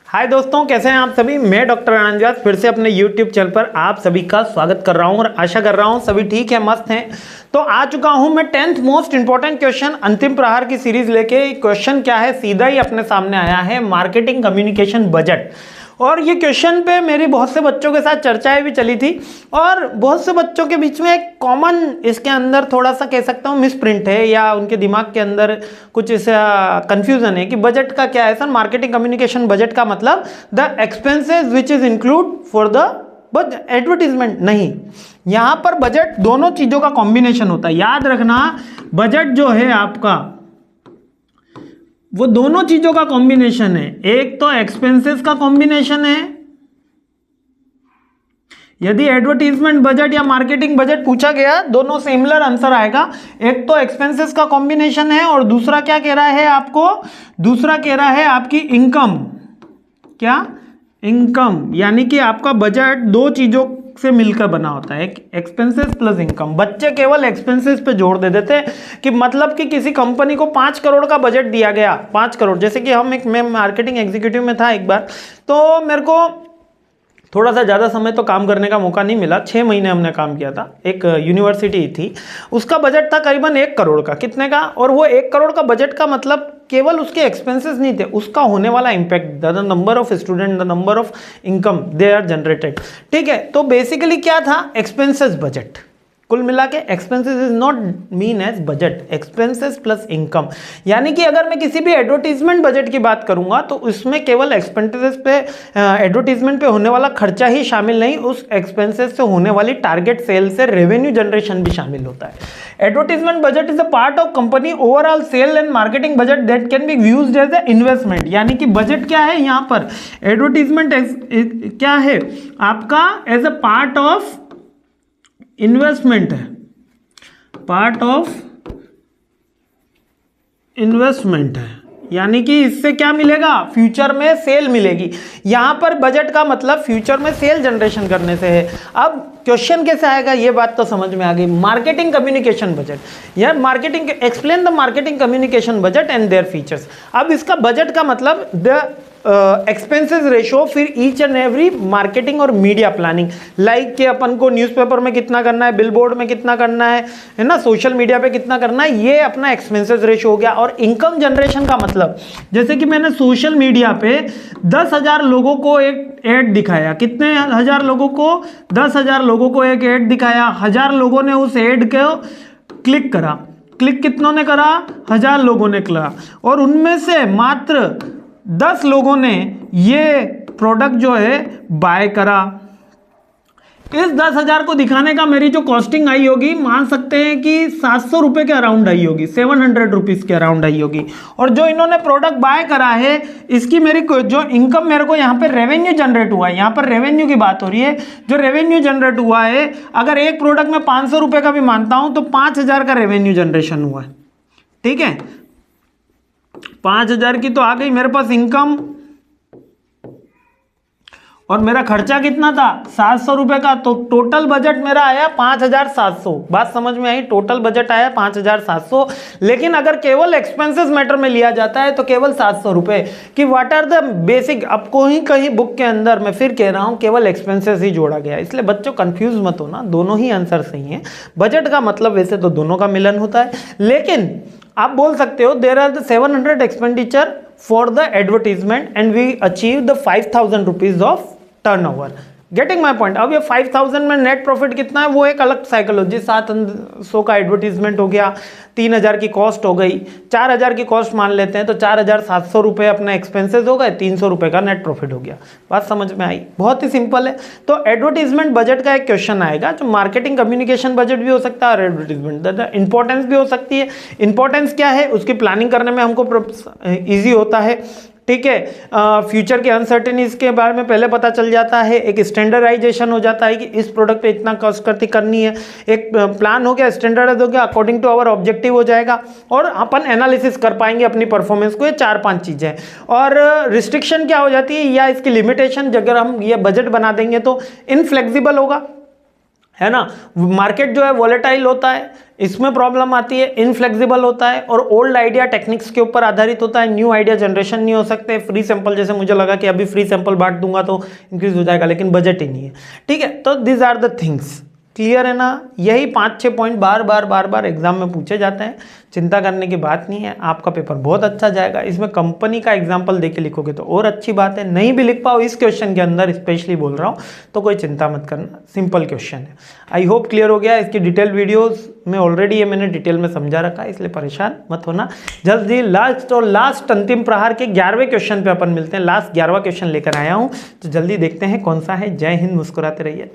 हाय दोस्तों, कैसे हैं आप सभी। मैं डॉक्टर आनंद व्यास फिर से अपने यूट्यूब चैनल पर आप सभी का स्वागत कर रहा हूं और आशा कर रहा हूं सभी ठीक है, मस्त हैं। तो आ चुका हूं मैं 10th मोस्ट इंपॉर्टेंट क्वेश्चन अंतिम प्रहार की सीरीज लेके। क्वेश्चन क्या है, सीधा ही अपने सामने आया है, मार्केटिंग कम्युनिकेशन बजट। और ये क्वेश्चन पे मेरी बहुत से बच्चों के साथ चर्चाएं भी चली थी और बहुत से बच्चों के बीच में एक कॉमन इसके अंदर थोड़ा सा कह सकता हूँ मिस प्रिंट है, या उनके दिमाग के अंदर कुछ ऐसा कंफ्यूजन है कि बजट का क्या है सर। मार्केटिंग कम्युनिकेशन बजट का मतलब the expenses which is include for the but advertisement नहीं। यहां पर बजट दोनों चीजों का कॉम्बिनेशन होता है। याद रखना, बजट जो है आपका वो दोनों चीजों का कॉम्बिनेशन है। एक तो एक्सपेंसेस का कॉम्बिनेशन है, यदि एडवर्टीजमेंट बजट या मार्केटिंग बजट पूछा गया दोनों सिमिलर आंसर आएगा। एक तो एक्सपेंसेस का कॉम्बिनेशन है और दूसरा क्या कह रहा है आपको, दूसरा कह रहा है आपकी इनकम। क्या? इनकम। यानी कि आपका बजट दो चीजों से मिलकर बना होता है, एक्सपेंसेस प्लस इनकम। बच्चे केवल एक्सपेंसेस पे जोर दे देते हैं कि मतलब कि किसी कंपनी को 5 करोड़ का बजट दिया गया, 5 करोड़। जैसे कि मैं मार्केटिंग एग्जीक्यूटिव में था एक बार, तो मेरे को थोड़ा सा ज़्यादा समय तो काम करने का मौका नहीं मिला। 6 महीने हमने काम किया था, एक यूनिवर्सिटी थी, उसका बजट था करीबन 1 करोड़ का। कितने का? और वो 1 करोड़ का बजट का मतलब केवल उसके एक्सपेंसेस नहीं थे, उसका होने वाला impact, the number of student, the number of income they are generated. ठीक है, तो बेसिकली क्या था, एक्सपेंसेस बजट। कुल मिला के expenses is not mean as budget, expenses plus income. यानी कि अगर मैं किसी भी एडवर्टीजमेंट बजट की बात करूंगा तो उसमें केवल एक्सपेंसेस पे, एडवर्टीजमेंट पे होने वाला खर्चा ही शामिल नहीं, उस एक्सपेंसेस से होने वाली टारगेट सेल से रेवेन्यू जनरेशन भी शामिल होता है। Advertisement budget is a part of company overall sale and marketing budget that can be used as a investment. यानी कि बजट क्या है यहाँ पर, एडवर्टीजमेंट क्या है आपका, as a part of investment है, पार्ट ऑफ इन्वेस्टमेंट है। यानी कि इससे क्या मिलेगा, फ्यूचर में सेल मिलेगी। यहां पर बजट का मतलब फ्यूचर में सेल जनरेशन करने से है। अब क्वेश्चन कैसे आएगा ये बात तो समझ में आ गई। मार्केटिंग कम्युनिकेशन बजट, यार marketing, explain the marketing communication budget and their features. अब इसका बजट का मतलब द एक्सपेंसेस रेशो, फिर ईच एंड एवरी मार्केटिंग और मीडिया प्लानिंग, लाइक कि अपन को न्यूज़पेपर में कितना करना है, बिलबोर्ड में कितना करना है ना, सोशल मीडिया पे कितना करना है, ये अपना एक्सपेंसेस रेशो हो गया। और इनकम जनरेशन का मतलब, जैसे कि मैंने सोशल मीडिया पे 10,000 लोगों को एक एड दिखाया। कितने हजार लोगों को? 10,000 लोगों को एक एड दिखाया। 1000 लोगों ने उस एड को क्लिक करा। क्लिक कितनों ने करा? 1000 लोगों ने करा। और उनमें से मात्र 10 लोगों ने ये प्रोडक्ट जो है बाय करा। इस 10,000 को दिखाने का मेरी जो कॉस्टिंग आई होगी, मान सकते हैं कि 700 रुपए के अराउंड आई होगी, 700 रुपीज के अराउंड आई होगी। और जो इन्होंने प्रोडक्ट बाय करा है, इसकी मेरी जो इनकम मेरे को यहाँ पे रेवेन्यू जनरेट हुआ है, यहाँ पर रेवेन्यू की बात हो रही है। जो रेवेन्यू जनरेट हुआ है, अगर एक प्रोडक्ट में 500 रुपए का भी मानता हूं तो 5,000 का रेवेन्यू जनरेशन हुआ है। ठीक है, 5,000 की तो आ गई मेरे पास इनकम, और मेरा खर्चा कितना था? 700 रुपए का। तो टोटल बजट मेरा आया 5,700। बात समझ में आई? टोटल बजट आया 5,700। लेकिन अगर केवल एक्सपेंसेस मैटर में लिया जाता है तो केवल 700 रुपए की व्हाट आर द बेसिक। अब कोई कहीं बुक के अंदर मैं फिर कह रहा हूं केवल एक्सपेंसेस ही जोड़ा गया, इसलिए बच्चों कंफ्यूज मत होना, दोनों ही आंसर सही है। बजट का मतलब वैसे तो दोनों का मिलन होता है, लेकिन आप बोल सकते हो there are the 700 expenditure for the advertisement and we achieve the 5,000 rupees of turnover. Getting my point. अब ये 5,000 में नेट प्रॉफिट कितना है वो एक अलग साइकोलॉजी। 700 का एडवर्टीजमेंट हो गया, 3,000 की कॉस्ट हो गई, 4,000 की कॉस्ट मान लेते हैं तो 4,700 रुपए अपने एक्सपेंसेस हो गए, 300 रुपए का नेट प्रॉफिट हो गया। बात समझ में आई? बहुत ही सिंपल है। तो एडवर्टीजमेंट बजट का एक क्वेश्चन आएगा जो मार्केटिंग कम्युनिकेशन बजट भी हो सकता है और एडवर्टीजमेंट इंपॉर्टेंस भी हो सकती है। इंपॉर्टेंस क्या है, उसकी प्लानिंग करने में हमको ईजी होता है। ठीक है, फ्यूचर के अनसर्टेनिटीज के बारे में पहले पता चल जाता है, एक स्टैंडर्डाइजेशन हो जाता है कि इस प्रोडक्ट पे इतना कॉस्ट करनी है, एक प्लान हो गया, स्टैंडर्डाइज हो गया, अकॉर्डिंग टू आवर ऑब्जेक्टिव हो जाएगा और अपन एनालिसिस कर पाएंगे अपनी परफॉर्मेंस को। ये 4-5 चीजें। और रिस्ट्रिक्शन क्या हो जाती है या इसकी लिमिटेशन, अगर हम ये बजट बना देंगे तो इनफ्लेक्सिबल होगा, है ना। मार्केट जो है वॉलेटाइल होता है, इसमें प्रॉब्लम आती है, इनफ्लेक्सिबल होता है और ओल्ड आइडिया टेक्निक्स के ऊपर आधारित होता है। न्यू आइडिया जनरेशन नहीं हो सकते। फ्री सैंपल, जैसे मुझे लगा कि अभी फ्री सैंपल बांट दूंगा तो इंक्रीज हो जाएगा, लेकिन बजट ही नहीं है। ठीक है, तो this are the things. Clear है ना। यही 5-6 पॉइंट बार बार एग्जाम में पूछे जाते हैं। चिंता करने की बात नहीं है, आपका पेपर बहुत अच्छा जाएगा। इसमें कंपनी का एग्जाम्पल देके लिखोगे तो और अच्छी बात है। नहीं भी लिख पाओ इस क्वेश्चन के अंदर, स्पेशली बोल रहा हूँ, तो कोई चिंता मत करना, सिंपल क्वेश्चन है। आई होप क्लियर हो गया। इसकी डिटेल वीडियोस में ऑलरेडी ये मैंने डिटेल में समझा रखा है, इसलिए परेशान मत होना। जल्दी लास्ट अंतिम प्रहार के 11वें क्वेश्चन पे अपन मिलते हैं। लास्ट 11वां क्वेश्चन लेकर आया हूँ, तो जल्दी देखते हैं कौन सा है। जय हिंद, मुस्कुराते रहिए।